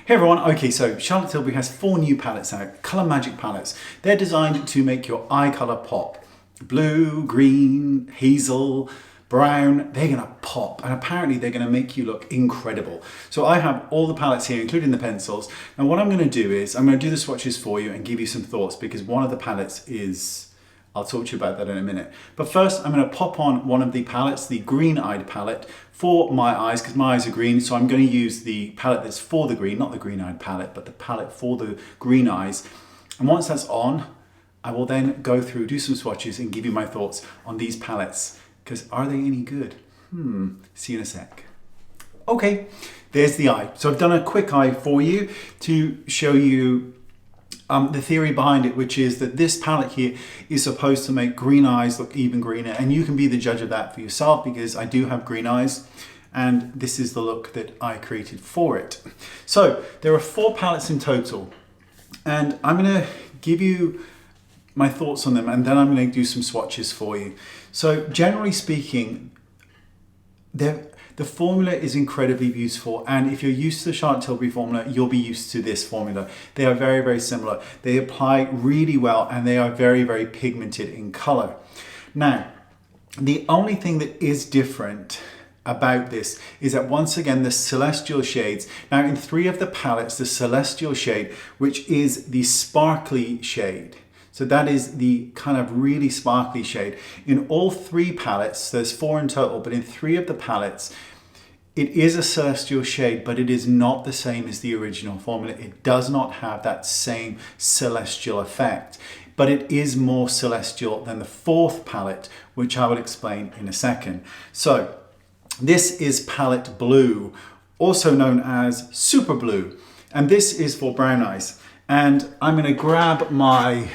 Hey everyone, okay, so Charlotte Tilbury has 4 new palettes out, Colour Magic palettes. They're designed to make your eye colour pop. Blue, green, hazel, brown, they're gonna pop, and apparently they're gonna make you look incredible. So I have all the palettes here, including the pencils. Now what I'm gonna do is, I'm gonna do the swatches for you and give you some thoughts, because one of the palettes is, I'll talk to you about that in a minute. But first, I'm going to pop on one of the palettes, the green-eyed palette, for my eyes, because my eyes are green. So I'm going to use the palette that's for the green, not the green-eyed palette, but the palette for the green eyes. And once that's on, I will then go through, do some swatches, and give you my thoughts on these palettes. Because are they any good? See you in a sec. Okay, there's the eye. So I've done a quick eye for you to show you the theory behind it, which is that this palette here is supposed to make green eyes look even greener, and you can be the judge of that for yourself, because I do have green eyes and this is the look that I created for it. So there are 4 palettes in total, and I'm going to give you my thoughts on them, and then I'm going to do some swatches for you. So generally speaking, the formula is incredibly beautiful, and if you're used to the Charlotte Tilbury formula, you'll be used to this formula. They are very, very similar. They apply really well, and they are very, very pigmented in color. Now, the only thing that is different about this is that once again, the celestial shades. Now in 3 of the palettes, the celestial shade, which is the sparkly shade, so that is the kind of really sparkly shade. In all 3 palettes, there's 4 in total, but in 3 of the palettes, it is a celestial shade, but it is not the same as the original formula. It does not have that same celestial effect, but it is more celestial than the 4th palette, which I will explain in a second. So this is palette blue, also known as super blue, and this is for brown eyes. And I'm going to grab my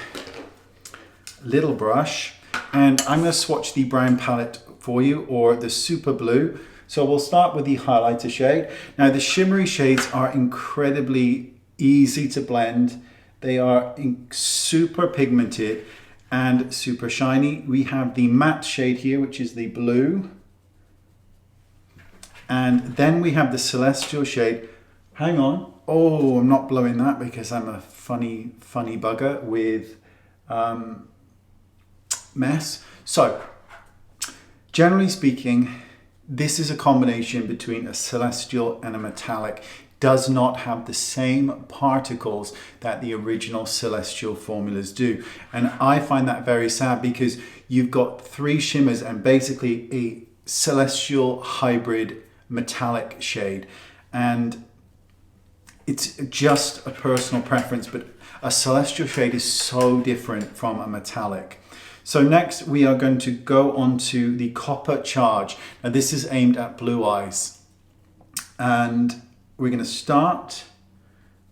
little brush and I'm going to swatch the brown palette for you, or the super blue. So we'll start with the highlighter shade. Now the shimmery shades are incredibly easy to blend. They are super pigmented and super shiny. We have the matte shade here, which is the blue. And then we have the celestial shade. Hang on. Oh, I'm not blowing that because I'm a funny bugger with mess. So generally speaking, this is a combination between a celestial and a metallic. Does not have the same particles that the original celestial formulas do. And I find that very sad, because you've got 3 shimmers and basically a celestial hybrid metallic shade. And it's just a personal preference, but a celestial shade is so different from a metallic. So next we are going to go on to the Copper Charge. Now this is aimed at blue eyes, and we're going to start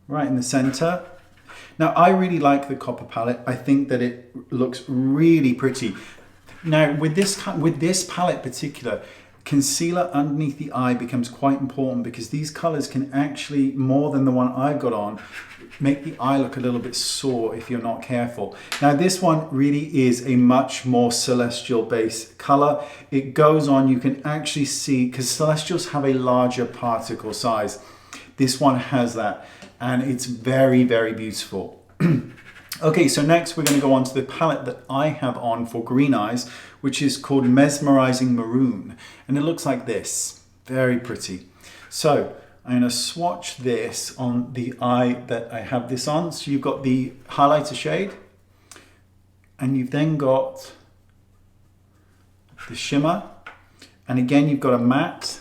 right in the center. Now I really like the Copper palette. I think that it looks really pretty. Now with this palette particular, concealer underneath the eye becomes quite important, because these colors can actually, more than the one I've got on, make the eye look a little bit sore if you're not careful. Now this one really is a much more celestial base color. It goes on, you can actually see, because celestials have a larger particle size. This one has that, and it's very, very beautiful. Okay, so next we're going to go on to the palette that I have on for green eyes, which is called Mesmerizing Maroon, and it looks like this. Very pretty. So I'm going to swatch this on the eye that I have this on. So you've got the highlighter shade, and you've then got the shimmer, and again you've got a matte,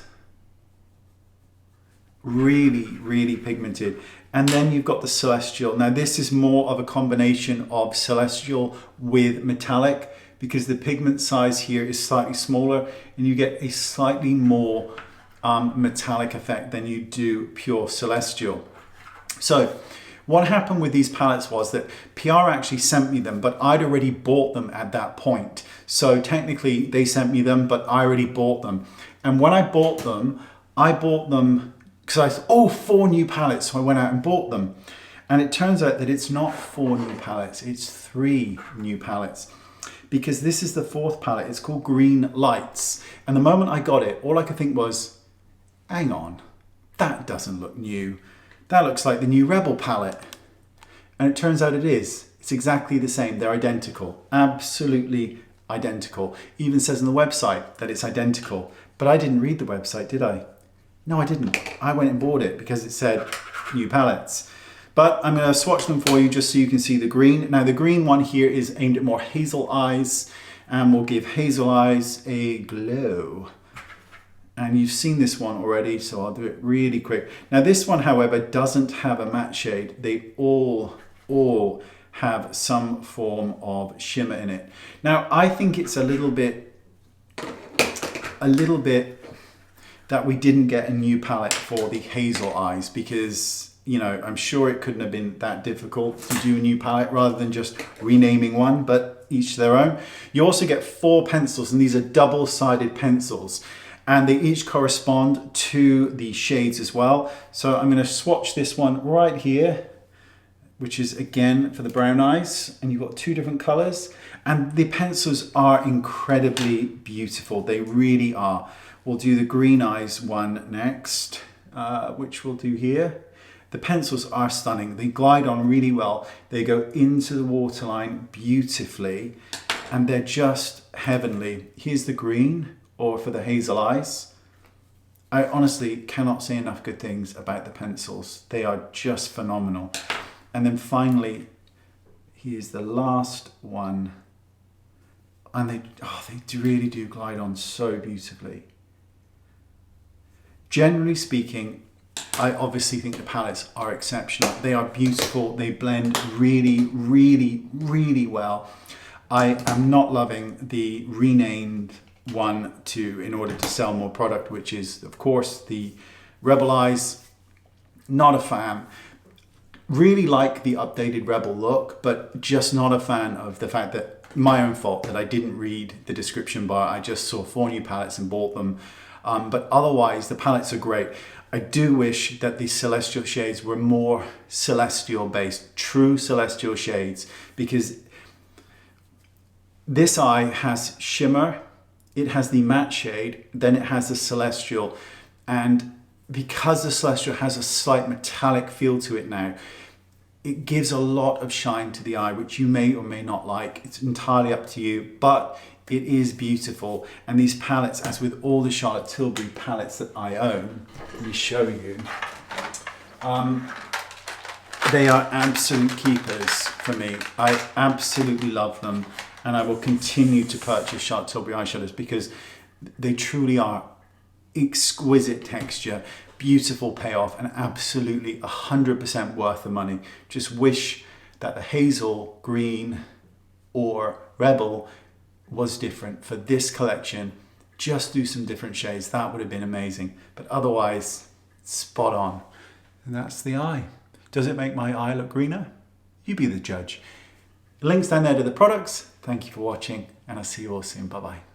really, really pigmented. And then you've got the celestial. Now this is more of a combination of celestial with metallic, because the pigment size here is slightly smaller, and you get a slightly more metallic effect than you do pure celestial. So what happened with these palettes was that PR actually sent me them, but I'd already bought them at that point. So technically they sent me them, but I already bought them. And when I bought them because I thought, oh, 4 new palettes. So I went out and bought them. And it turns out that it's not 4 new palettes, it's 3 new palettes. Because this is the 4th palette. It's called Green Lights. And the moment I got it, all I could think was, hang on, that doesn't look new. that looks like the new Rebel palette. And it turns out it is. It's exactly the same. They're identical, absolutely identical. Even says on the website that it's identical. But I didn't read the website, did I? No, I didn't. I went and bought it because it said new palettes. But I'm going to swatch them for you just so you can see the green. Now the green one here is aimed at more hazel eyes and will give hazel eyes a glow. And you've seen this one already, so I'll do it really quick. Now this one, however, doesn't have a matte shade. They all have some form of shimmer in it. Now I think it's a little bit that we didn't get a new palette for the hazel eyes because, you know, I'm sure it couldn't have been that difficult to do a new palette rather than just renaming one, but each their own. You also get 4 pencils, and these are double-sided pencils, and they each correspond to the shades as well. So I'm going to swatch this one right here, which is again for the brown eyes, and you've got 2 different colors, and the pencils are incredibly beautiful. They really are. We'll do the green eyes one next, which we'll do here. The pencils are stunning. They glide on really well. They go into the waterline beautifully, and they're just heavenly. Here's the green, or for the hazel eyes. I honestly cannot say enough good things about the pencils. They are just phenomenal. And then finally, here's the last one. And they really do glide on so beautifully. Generally speaking, I obviously think the palettes are exceptional. They are beautiful. They blend really, really, really well. I am not loving the renamed one in order to sell more product, which is, of course, the Rebel Eyes. Not a fan. Really like the updated Rebel look, but just not a fan of the fact that, my own fault, that I didn't read the description bar. I just saw 4 new palettes and bought them. But otherwise, the palettes are great. I do wish that the celestial shades were more celestial based, true celestial shades, because this eye has shimmer, it has the matte shade, then it has the celestial. And because the celestial has a slight metallic feel to it now, it gives a lot of shine to the eye, which you may or may not like. It's entirely up to you, but it is beautiful. And these palettes, as with all the Charlotte Tilbury palettes that I own, let me show you, they are absolute keepers for me. I absolutely love them, and I will continue to purchase Charlotte Tilbury eyeshadows because they truly are exquisite texture, beautiful payoff, and absolutely 100% worth the money. Just wish that the hazel, green, or Rebel was different for this collection. Just do some different shades. That would have been amazing. But otherwise, spot on. And that's the eye. Does it make my eye look greener? You be the judge. Links down there to the products. Thank you for watching, and I'll see you all soon. Bye-bye.